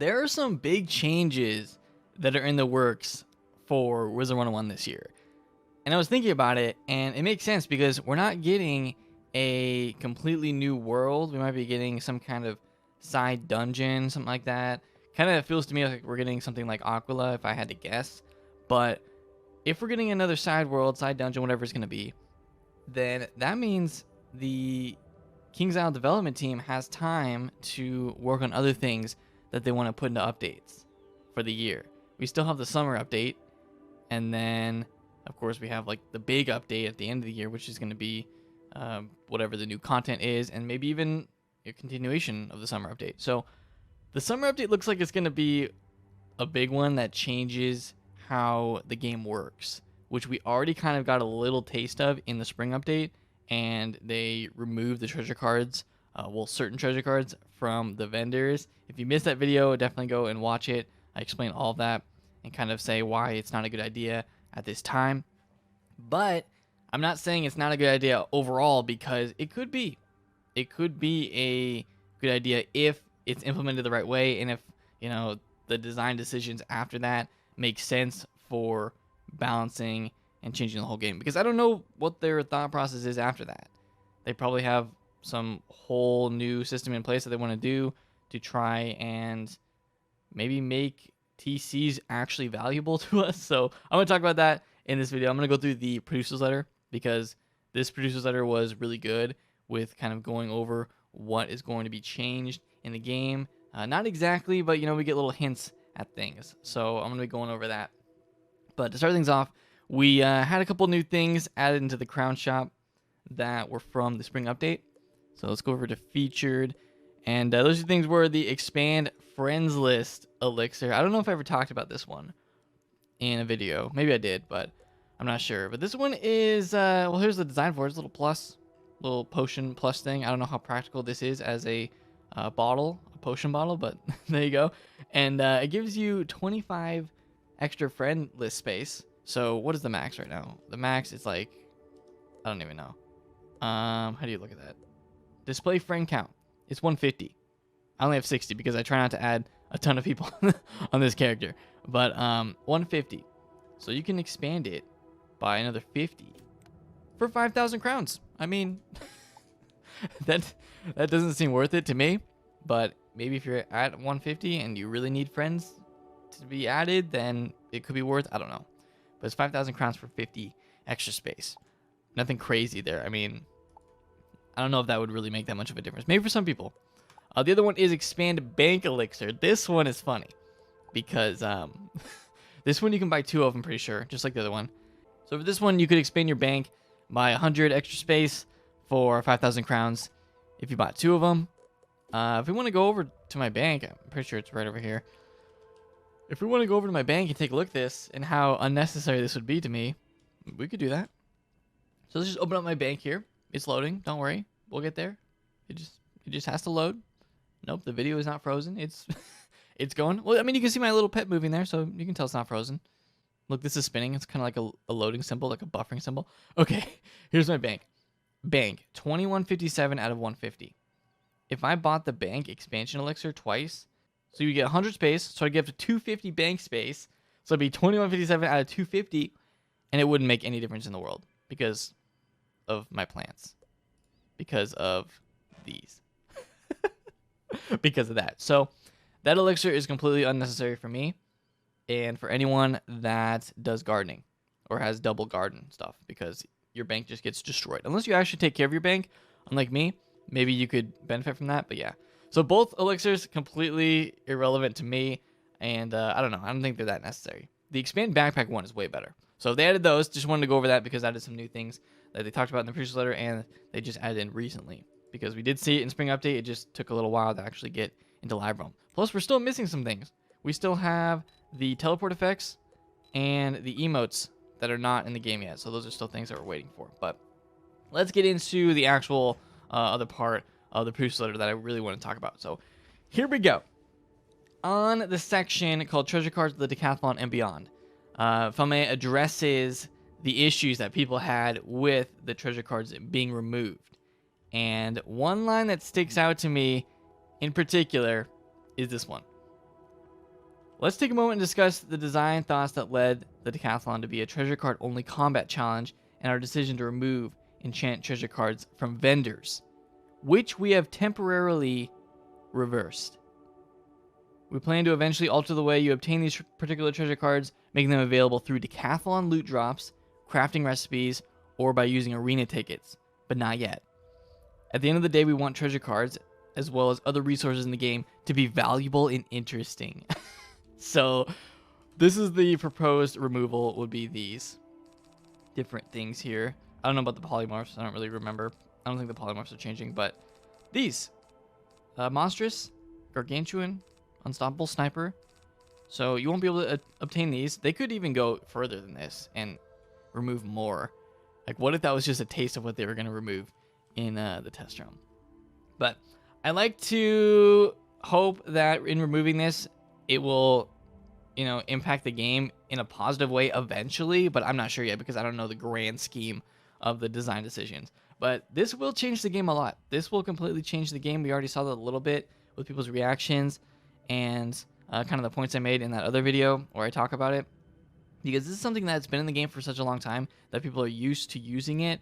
there are some big changes that are in the works for Wizard101 this year. And I was thinking about it, and it makes sense because we're not getting a completely new world. We might be getting some kind of side dungeon, something like that. Kind of feels to me like we're getting something like Aquila, if I had to guess. But if we're getting another side world, side dungeon, whatever it's going to be, then that means the King's Isle development team has time to work on other things that they want to put into updates for the year. We still have the summer update, and then of course we have like the big update at the end of the year, which is going to be whatever the new content is, and maybe even a continuation of the summer update. So the summer update looks like it's going to be a big one that changes how the game works, which we already kind of got a little taste of in the spring update, and they removed the treasure cards, certain treasure cards from the vendors. If you missed that video, definitely go and watch it. I explain all of that and kind of say why it's not a good idea at this time. But I'm not saying it's not a good idea overall, because it could be. It could be a good idea if it's implemented the right way, and if, you know, the design decisions after that make sense for balancing and changing the whole game. Because I don't know what their thought process is after that. They probably have some whole new system in place that they want to do to try and maybe make TCs actually valuable to us. So I'm going to talk about that in this video. I'm going to go through the producer's letter, because this producer's letter was really good with kind of going over what is going to be changed in the game. Not exactly, but, you know, we get little hints at things. So I'm going to be going over that. But to start things off, we had a couple new things added into the Crown Shop that were from the spring update. So let's go over to featured. And those things were the expand friends list elixir. I don't know if I ever talked about this one in a video. Maybe I did, but I'm not sure. But this one is, well, here's the design for it. It's a little plus, little potion plus thing. I don't know how practical this is as a bottle, a potion bottle, but there you go. And it gives you 25 extra friend list space. So what is the max right now? The max is like, I don't even know. How do you look at that? Display friend count. It's 150. I only have 60 because I try not to add a ton of people on this character. But 150. So you can expand it by another 50 for 5,000 crowns. I mean, that doesn't seem worth it to me. But maybe if you're at 150 and you really need friends to be added, then it could be worth, I don't know. But it's 5,000 crowns for 50 extra space. Nothing crazy there. I mean, I don't know if that would really make that much of a difference. Maybe for some people. The other one is expand bank elixir. This one is funny because this one you can buy 2 of, I'm pretty sure, just like the other one. So for this one, you could expand your bank by 100 extra space for 5,000 crowns if you bought 2 of them. If we want to go over to my bank, I'm pretty sure it's right over here. If we want to go over to my bank and take a look at this and how unnecessary this would be to me, we could do that. So let's just open up my bank here. It's loading. Don't worry. We'll get there. It just has to load. Nope, the video is not frozen. It's going. Well, I mean, you can see my little pet moving there, so you can tell it's not frozen. Look, this is spinning. It's kind of like a loading symbol, like a buffering symbol. Okay, here's my bank. Bank, 2157 out of 150. If I bought the bank expansion elixir twice, so you get 100 space, so I get up to 250 bank space, so it'd be 2157 out of 250, and it wouldn't make any difference in the world because of my plants, because of these, because of that. So that elixir is completely unnecessary for me and for anyone that does gardening or has double garden stuff, because your bank just gets destroyed unless you actually take care of your bank. Unlike me, maybe you could benefit from that, but yeah. So both elixirs completely irrelevant to me, and I don't know. I don't think they're that necessary. The expand backpack one is way better. So if they added those, just wanted to go over that because I did some new things that they talked about in the previous letter, and they just added in recently. Because we did see it in Spring Update, it just took a little while to actually get into Live Realm. Plus, we're still missing some things. We still have the teleport effects and the emotes that are not in the game yet. So those are still things that we're waiting for. But let's get into the actual other part of the previous letter that I really want to talk about. So here we go. On the section called Treasure Cards of the Decathlon and Beyond, Fame addresses the issues that people had with the treasure cards being removed. And one line that sticks out to me in particular is this one. let's take a moment and discuss the design thoughts that led the decathlon to be a treasure card only combat challenge and our decision to remove enchant treasure cards from vendors, which we have temporarily reversed. We plan to eventually alter the way you obtain these particular treasure cards, making them available through decathlon loot drops, crafting recipes, or by using arena tickets, but not yet. At the end of the day, we want treasure cards, as well as other resources in the game, to be valuable and interesting. So, this is the proposed removal, would be these different things here. I don't know about the polymorphs, I don't really remember. I don't think the polymorphs are changing, but these. Monstrous, Gargantuan, Unstoppable Sniper. So you won't be able to obtain these. They could even go further than this and remove more. Like, what if that was just a taste of what they were going to remove in the test room? But I like to hope that in removing this, it will, impact the game in a positive way eventually. But I'm not sure yet because I don't know the grand scheme of the design decisions. But this will change the game a lot. This will completely change the game. We already saw that a little bit with people's reactions and kind of the points I made in that other video where I talk about it. Because this is something that's been in the game for such a long time that people are used to using it.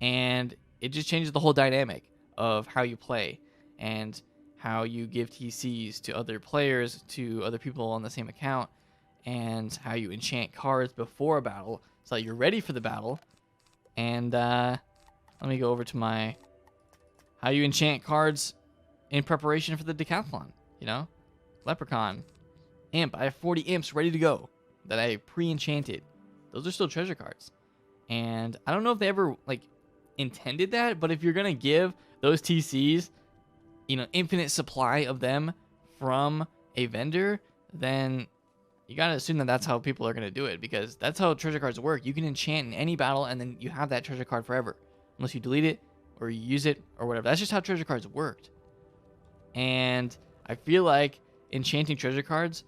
And it just changes the whole dynamic of how you play and how you give TCs to other players, to other people on the same account, and how you enchant cards before a battle so that you're ready for the battle. And let me go over to my how you enchant cards in preparation for the decathlon. Leprechaun, Imp. I have 40 imps ready to go that I pre-enchanted. Those are still treasure cards. And I don't know if they ever intended that, but if you're gonna give those TCs, infinite supply of them from a vendor, then you gotta assume that that's how people are gonna do it, because that's how treasure cards work. You can enchant in any battle and then you have that treasure card forever, unless you delete it or you use it or whatever. That's just how treasure cards worked. And I feel like enchanting treasure cards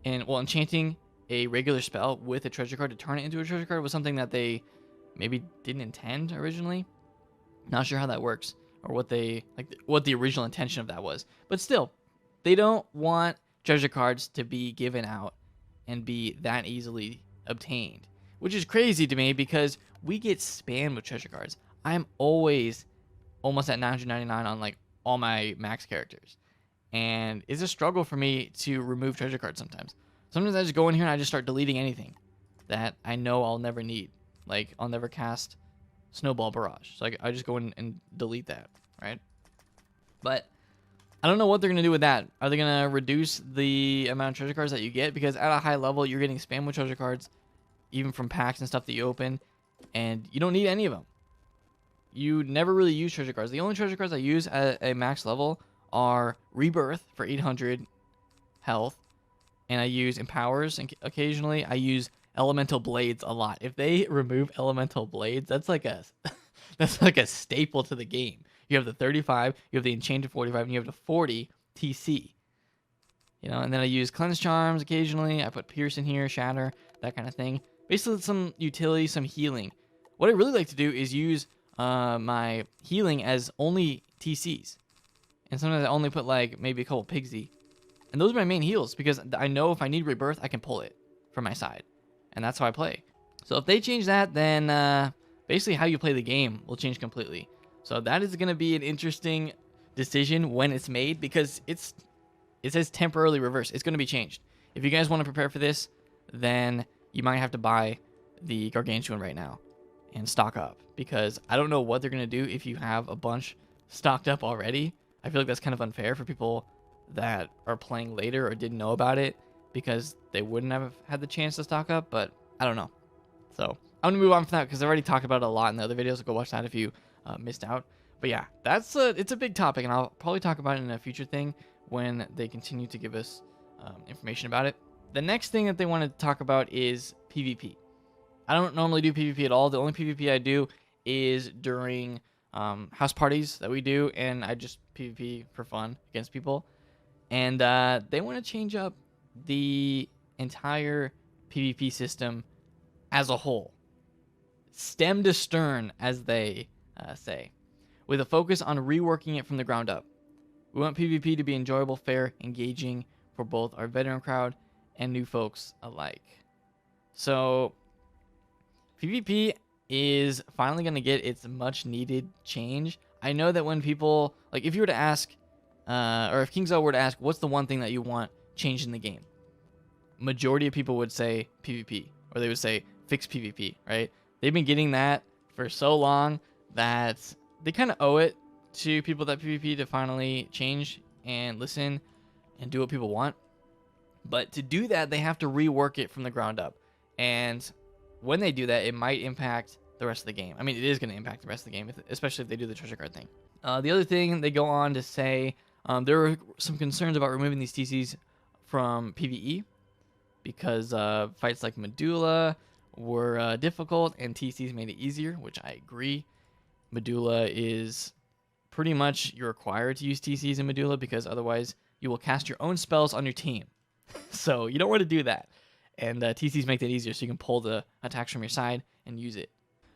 enchanting a regular spell with a treasure card to turn it into a treasure card was something that they maybe didn't intend originally. Not sure how that works or what the original intention of that was. But still, they don't want treasure cards to be given out and be that easily obtained, which is crazy to me because we get spammed with treasure cards. I'm always almost at 999 on all my max characters. And it's a struggle for me to remove treasure cards sometimes. Sometimes I just go in here and I just start deleting anything that I know I'll never need. I'll never cast Snowball Barrage. So I just go in and delete that, right? But I don't know what they're going to do with that. Are they going to reduce the amount of treasure cards that you get? Because at a high level, you're getting spammed with treasure cards, even from packs and stuff that you open, and you don't need any of them. You never really use treasure cards. The only treasure cards I use at a max level are Rebirth for 800 health, and I use Empowers, and occasionally I use Elemental Blades a lot. If they remove Elemental Blades, that's like a staple to the game. You have the 35, you have the Enchanted 45, and you have the 40 TC. And then I use Cleanse Charms occasionally. I put Pierce in here, Shatter, that kind of thing. Basically some utility, some healing. What I really like to do is use my healing as only TCs. And sometimes I only put maybe a couple Pigsy. And those are my main heals because I know if I need Rebirth, I can pull it from my side. And that's how I play. So if they change that, then basically how you play the game will change completely. So that is going to be an interesting decision when it's made because it says temporarily reverse. It's going to be changed. If you guys want to prepare for this, then you might have to buy the Gargantuan right now and stock up because I don't know what they're going to do if you have a bunch stocked up already. I feel like that's kind of unfair for people that are playing later or didn't know about it because they wouldn't have had the chance to stock up, but I don't know. So I'm going to move on from that because I already talked about it a lot in the other videos. So go watch that if you missed out. But yeah, it's a big topic, and I'll probably talk about it in a future thing when they continue to give us information about it. The next thing that they want to talk about is PvP. I don't normally do PvP at all. The only PvP I do is during house parties that we do, and I just PvP for fun against people. And they want to change up the entire PvP system as a whole, stem to stern, as they say, with a focus on reworking it from the ground up. We want PvP to be enjoyable, fair, engaging for both our veteran crowd and new folks alike. So PvP is finally going to get its much needed change. I know that when people, like if you were to ask, or if KingsO were to ask, what's the one thing that you want changed in the game? Majority of people would say PvP, or they would say fix PvP, right? They've been getting that for so long that they kind of owe it to people that PvP to finally change and listen and do what people want. But to do that, they have to rework it from the ground up. And when they do that, it might impact the rest of the game. I mean, it is going to impact the rest of the game, especially if they do the treasure card thing. The other thing they go on to say, there were some concerns about removing these TCs from PvE because fights like Medulla were difficult and TCs made it easier, which I agree. Medulla is pretty much, you're required to use TCs in Medulla because otherwise you will cast your own spells on your team. So you don't want to do that. And TCs make that easier so you can pull the attacks from your side and use it.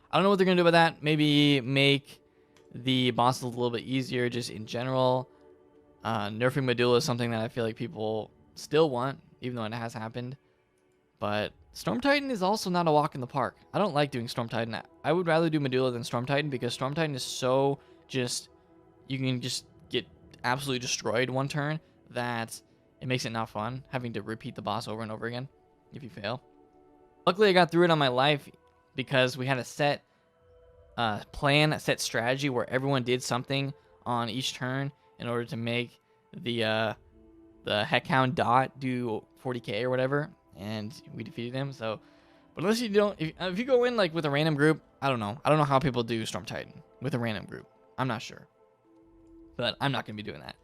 I don't know what they're going to do with that. Maybe make the bosses a little bit easier just in general. Nerfing Medulla is something that I feel like people still want, even though it has happened. But Storm Titan is also not a walk in the park. I don't like doing Storm Titan. I would rather do Medulla than Storm Titan because Storm Titan is so just, you can just get absolutely destroyed one turn that it makes it not fun having to repeat the boss over and over again if you fail. Luckily, I got through it on my life because we had a set plan, a set strategy where everyone did something on each turn in order to make the Heckhound Dot do 40k or whatever, and we defeated him. So, but unless you don't, if you go in like with a random group, I don't know how people do Storm Titan with a random group. I'm not sure, but I'm not gonna be doing that.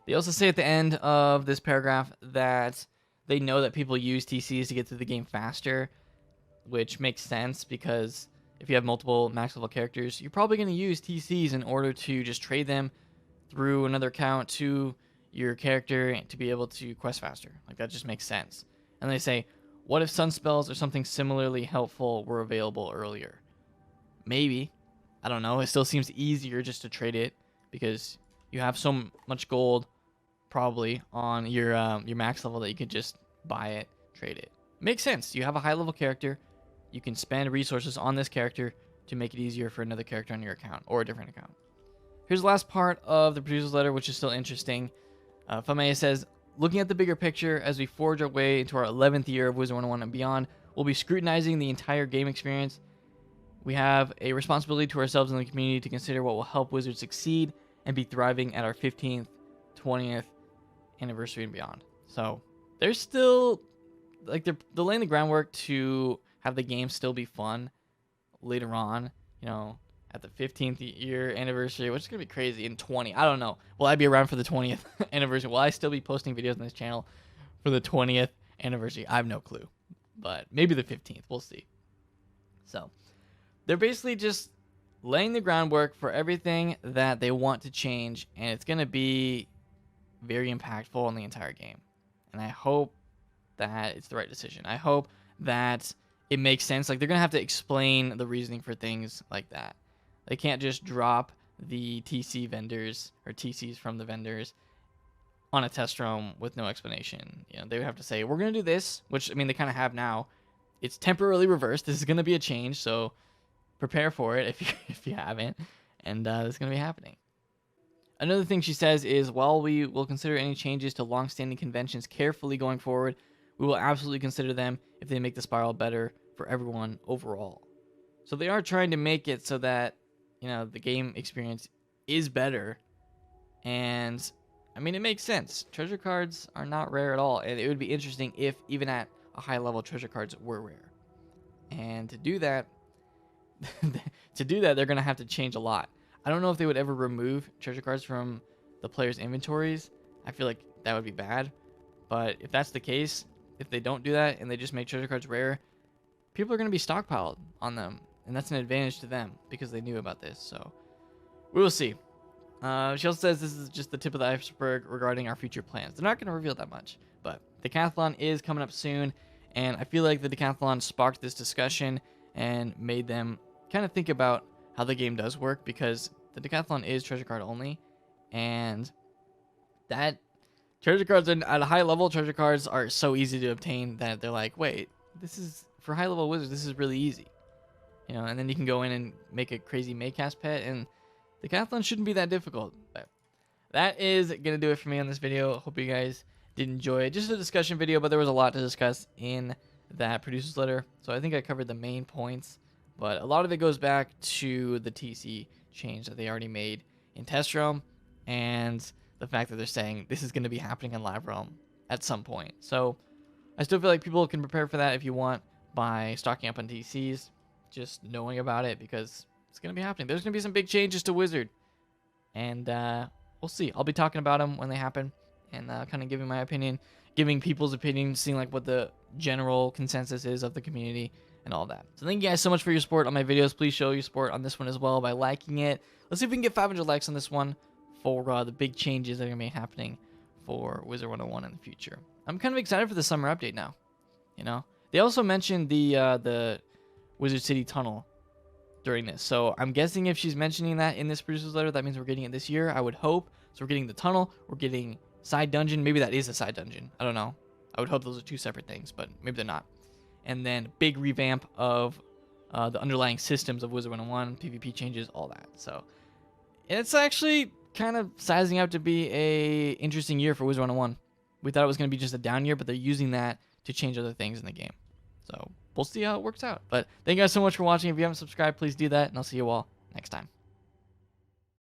They also say at the end of this paragraph that they know that people use TCs to get through the game faster, which makes sense because if you have multiple max level characters, you're probably going to use TCs in order to just trade them through another account to your character to be able to quest faster. Like, that just makes sense. And they say, what if sun spells or something similarly helpful were available earlier? Maybe. I don't know. It still seems easier just to trade it because you have so much gold probably on your max level that you could just buy it, trade it. Makes sense. You have a high level character. You can spend resources on this character to make it easier for another character on your account or a different account. Here's the last part of the producer's letter, which is still interesting. Famaya says, looking at the bigger picture as we forge our way into our 11th year of Wizard101 and beyond, we'll be scrutinizing the entire game experience. We have a responsibility to ourselves and the community to consider what will help Wizards succeed and be thriving at our 15th, 20th anniversary and beyond. So they're still, like, they're laying the groundwork to have the game still be fun later on, you know, at the 15th year anniversary, which is going to be crazy, in 20. I don't know. Will I be around for the 20th anniversary? Will I still be posting videos on this channel for the 20th anniversary? I have no clue, but maybe the 15th. We'll see. So they're basically just laying the groundwork for everything that they want to change, and it's going to be very impactful on the entire game. And I hope that it's the right decision. I hope that it makes sense. Like, they're going to have to explain the reasoning for things like that. They can't just drop the TC vendors or TCs from the vendors on a test roam with no explanation. You know, they would have to say, we're going to do this, which, I mean, they kind of have now. It's temporarily reversed. This is going to be a change, so prepare for it if you haven't. And it's going to be happening. Another thing she says is, while we will consider any changes to long-standing conventions carefully going forward, we will absolutely consider them if they make the spiral better for everyone overall. So they are trying to make it so that, you know, the game experience is better. And, I mean, it makes sense. Treasure cards are not rare at all. And it would be interesting if, even at a high level, treasure cards were rare. And to do that, they're going to have to change a lot. I don't know if they would ever remove treasure cards from the players' inventories. I feel like that would be bad. But if that's the case, if they don't do that and they just make treasure cards rare, people are going to be stockpiled on them. And that's an advantage to them because they knew about this. So we will see. She also says this is just the tip of the iceberg regarding our future plans. They're not going to reveal that much. But the decathlon is coming up soon. And I feel like the decathlon sparked this discussion and made them kind of think about how the game does work, because the decathlon is treasure card only. And that Treasure cards at a high level, treasure cards are so easy to obtain that they're like, wait, this is for high level wizards. This is really easy, you know. And then you can go in and make a crazy Maycast pet, and the Decathlon shouldn't be that difficult. But that is gonna do it for me on this video. Hope you guys did enjoy it. Just a discussion video, but there was a lot to discuss in that producer's letter. So I think I covered the main points, but a lot of it goes back to the TC change that they already made in Test Realm, and the fact that they're saying this is going to be happening in Live Realm at some point. So I still feel like people can prepare for that if you want by stocking up on TCs, just knowing about it, because it's going to be happening. There's going to be some big changes to Wizard, and we'll see. I'll be talking about them when they happen, and kind of giving my opinion, giving people's opinions, seeing like what the general consensus is of the community and all that. So thank you guys so much for your support on my videos. Please show your support on this one as well by liking it. Let's see if we can get 500 likes on this one for the big changes that are going to be happening for Wizard101 in the future. I'm kind of excited for the summer update now. You know, they also mentioned the Wizard City tunnel during this, so I'm guessing if she's mentioning that in this producer's letter, that means we're getting it this year. I would hope. So we're getting the tunnel, we're getting side dungeon. Maybe that is a side dungeon. I don't know. I would hope those are two separate things, but maybe they're not. And then big revamp of the underlying systems of Wizard101, PvP changes, all that. So it's actually kind of sizing out to be a interesting year for Wizard101. We thought it was going to be just a down year, but they're using that to change other things in the game. So we'll see how it works out. But thank you guys so much for watching. If you haven't subscribed, please do that, and I'll see you all next time.